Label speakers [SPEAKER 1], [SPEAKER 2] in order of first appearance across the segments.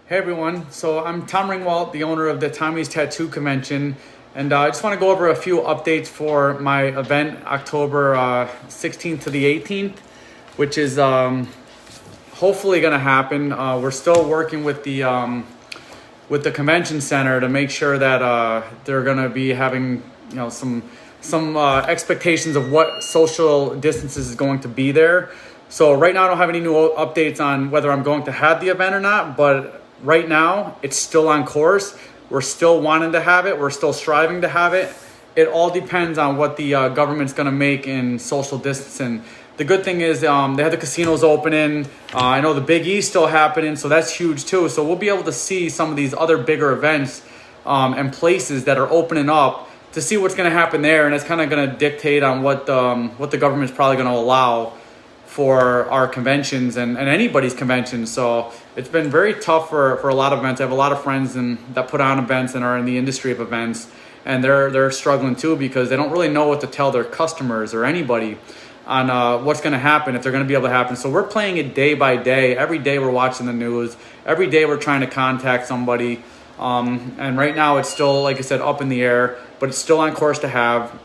[SPEAKER 1] Hey everyone, so I'm Tom Ringwalt, the owner of the Tommy's Tattoo Convention, and I just want to go over a few updates for my event October 16th to the 18th, which is hopefully going to happen. We're still working with the convention center to make sure that they're going to be having some expectations of what social distances is going to be there. So right now I don't have any new updates on whether I'm going to have the event or not, but right now it's still on course. We're still wanting to have it. We're still striving to have it. It all depends on what the government's going to make in social distancing. The good thing is they have the casinos opening. I know the Big E's still happening, so that's huge too. So we'll be able to see some of these other bigger events and places that are opening up to see what's going to happen there, and it's kind of going to dictate on what the government's probably going to allow for our conventions and anybody's conventions. So it's been very tough for a lot of events. I have a lot of friends that put on events and are in the industry of events, and they're struggling too because they don't really know what to tell their customers or anybody on what's going to happen, if they're going to be able to happen. So we're playing it day by day. Every day we're watching the news. Every day we're trying to contact somebody. And right now it's still, like I said, up in the air, but it's still on course to have.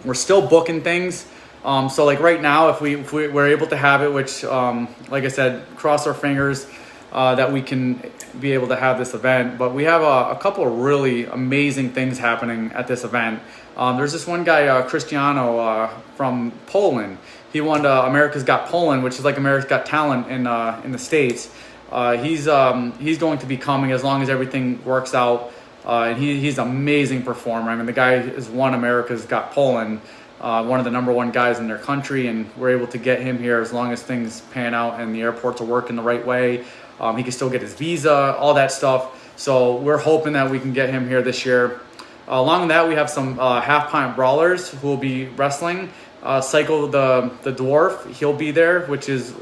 [SPEAKER 1] We're still booking things. So like right now, if we're able to have it, which, like I said, cross our fingers that we can be able to have this event. But we have a couple of really amazing things happening at this event. There's this one guy, Cristiano, from Poland. He won America's Got Poland, which is like America's Got Talent in the States. He's going to be coming as long as everything works out. And he's an amazing performer. I mean, the guy has won America's Got Poland. One of the number one guys in their country, and we're able to get him here as long as things pan out and the airports are working the right way. He can still get his visa, all that stuff. So we're hoping that we can get him here this year. Along with that, we have some half-pint brawlers who will be wrestling. Psycho the Dwarf, he'll be there, which is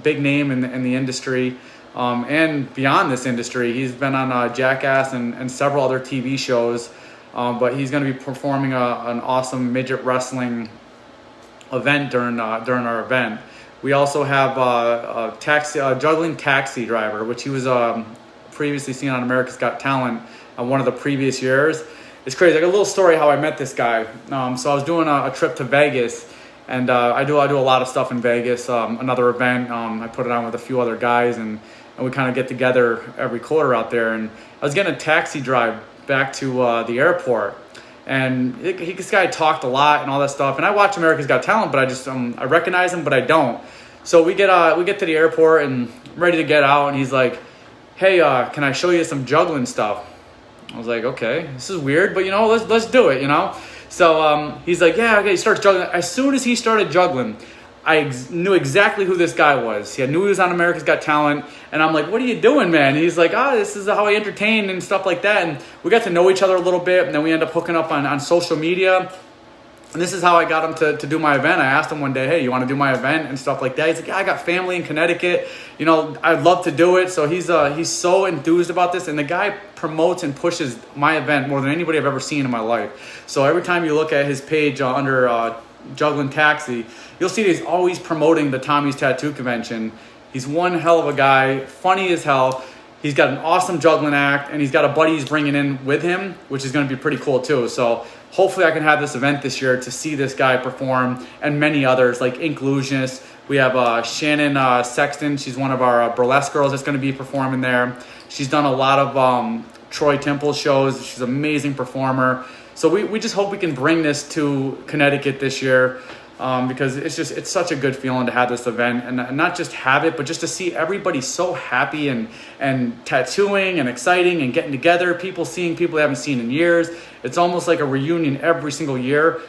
[SPEAKER 1] big name in the industry. And beyond this industry, he's been on Jackass and several other TV shows. But he's going to be performing an awesome midget wrestling event during our event. We also have a juggling taxi driver, which he was previously seen on America's Got Talent one of the previous years. It's crazy. I got a little story how I met this guy. So I was doing a trip to Vegas, and I do a lot of stuff in Vegas. Another event, I put it on with a few other guys, and we kind of get together every quarter out there. And I was getting a taxi drive back to the airport, and this guy talked a lot and all that stuff, and I watch America's Got Talent, but I just I recognize him, but I don't. So we get to the airport and I'm ready to get out, and he's like, hey, can I show you some juggling stuff? I was like, okay, this is weird, but let's do it. So he's like, yeah, okay. He starts juggling. As soon as he started juggling, I knew exactly who this guy was. I knew he was on America's Got Talent. And I'm like, what are you doing, man? And he's like, this is how I entertain and stuff like that. And we got to know each other a little bit. And then we end up hooking up on social media. And this is how I got him to do my event. I asked him one day, hey, you want to do my event and stuff like that? He's like, yeah, I got family in Connecticut. I'd love to do it. So he's so enthused about this. And the guy promotes and pushes my event more than anybody I've ever seen in my life. So every time you look at his page under Juggling Taxi, you'll see that he's always promoting the Tommy's Tattoo Convention. He's one hell of a guy, funny as hell. He's got an awesome juggling act, and he's got a buddy he's bringing in with him, which is going to be pretty cool too. So hopefully I can have this event this year to see this guy perform, and many others like Inclusionist. We have Shannon Sexton. She's one of our burlesque girls that's going to be performing there. She's done a lot of Troy Temple shows. She's an amazing performer. So we just hope we can bring this to Connecticut this year. Because it's such a good feeling to have this event, and not just have it, but just to see everybody so happy and tattooing and exciting and getting together, people seeing people they haven't seen in years. It's almost like a reunion every single year.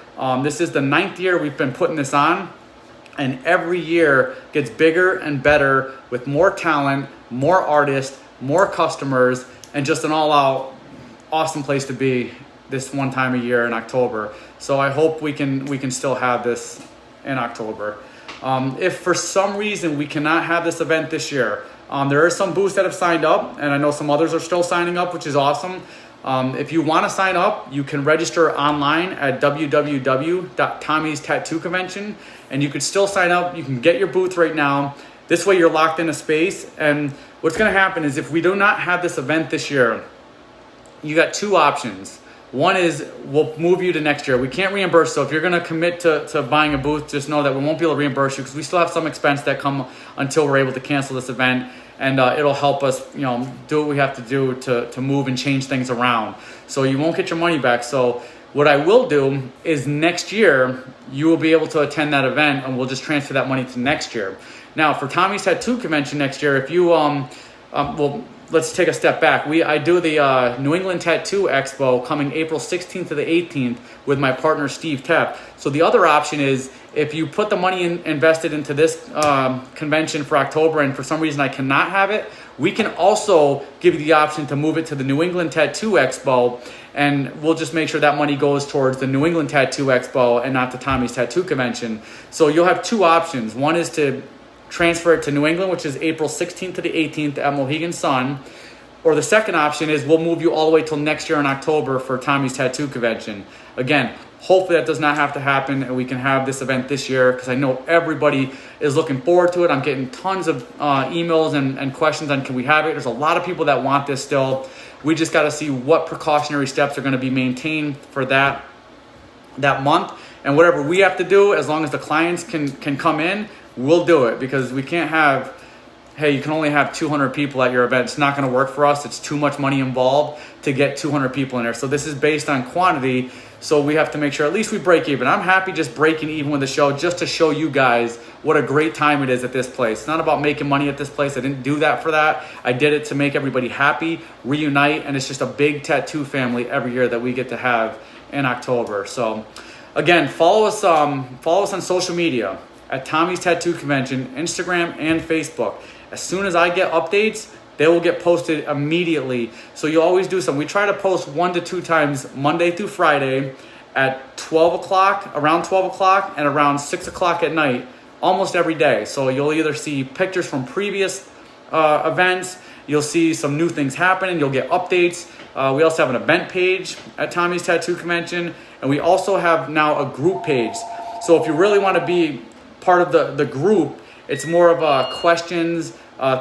[SPEAKER 1] This is the 9th year we've been putting this on, and every year gets bigger and better with more talent, more artists, more customers, and just an all-out awesome place to be this one time a year in October. So I hope we can still have this in October. If for some reason we cannot have this event this year, there are some booths that have signed up, and I know some others are still signing up, which is awesome. If you want to sign up, you can register online at www.tommystattooconvention, and you could still sign up. You can get your booth right now, This way you're locked in a space. And what's going to happen is if we do not have this event this year, you got two options. One is we'll move you to next year. We can't reimburse. So if you're going to commit to buying a booth, just know that we won't be able to reimburse you because we still have some expense that come until we're able to cancel this event. And it'll help us, do what we have to do to move and change things around. So you won't get your money back. So what I will do is next year, you will be able to attend that event and we'll just transfer that money to next year. Now for Tommy's Tattoo Convention next year, if you, well, let's take a step back. I do the New England Tattoo Expo coming April 16th to the 18th with my partner Steve Tepp. So the other option is if you put the money invested into this convention for October and for some reason I cannot have it, we can also give you the option to move it to the New England Tattoo Expo, and we'll just make sure that money goes towards the New England Tattoo Expo and not the Tommy's Tattoo Convention. So you'll have two options. One is to transfer it to New England, which is April 16th to the 18th at Mohegan Sun. Or the second option is we'll move you all the way till next year in October for Tommy's Tattoo Convention. Again, hopefully that does not have to happen and we can have this event this year because I know everybody is looking forward to it. I'm getting tons of emails and questions on can we have it. There's a lot of people that want this still. We just got to see what precautionary steps are going to be maintained for that month. And whatever we have to do, as long as the clients can come in, we'll do it because we can't have, hey, you can only have 200 people at your event. It's not going to work for us. It's too much money involved to get 200 people in there. So this is based on quantity. So we have to make sure at least we break even. I'm happy just breaking even with the show just to show you guys what a great time it is at this place. It's not about making money at this place. I didn't do that for that. I did it to make everybody happy, reunite, and it's just a big tattoo family every year that we get to have in October. So again, follow us on social media at Tommy's Tattoo Convention, Instagram and Facebook. As soon as I get updates, they will get posted immediately. So you always do something. We try to post 1 to 2 times Monday through Friday at 12 o'clock, around 12 o'clock and around 6 o'clock at night, almost every day. So you'll either see pictures from previous events, you'll see some new things happening, you'll get updates. We also have an event page at Tommy's Tattoo Convention, and we also have now a group page. So if you really want to be part of the group, it's more of questions,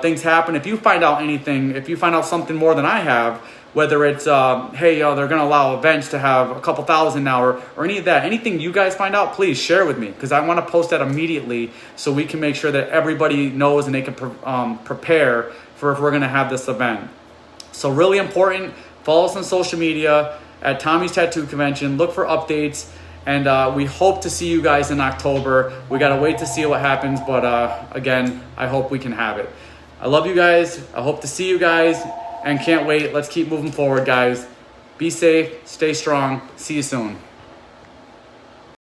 [SPEAKER 1] things happen. If you find out anything, if you find out something more than I have, whether it's, hey, they're going to allow events to have a couple thousand now or any of that, anything you guys find out, please share with me because I want to post that immediately so we can make sure that everybody knows and they can prepare for if we're going to have this event. So really important, follow us on social media at Tommy's Tattoo Convention. Look for updates. And we hope to see you guys in October. We got to wait to see what happens. But again, I hope we can have it. I love you guys. I hope to see you guys and can't wait. Let's keep moving forward, guys. Be safe. Stay strong. See you soon.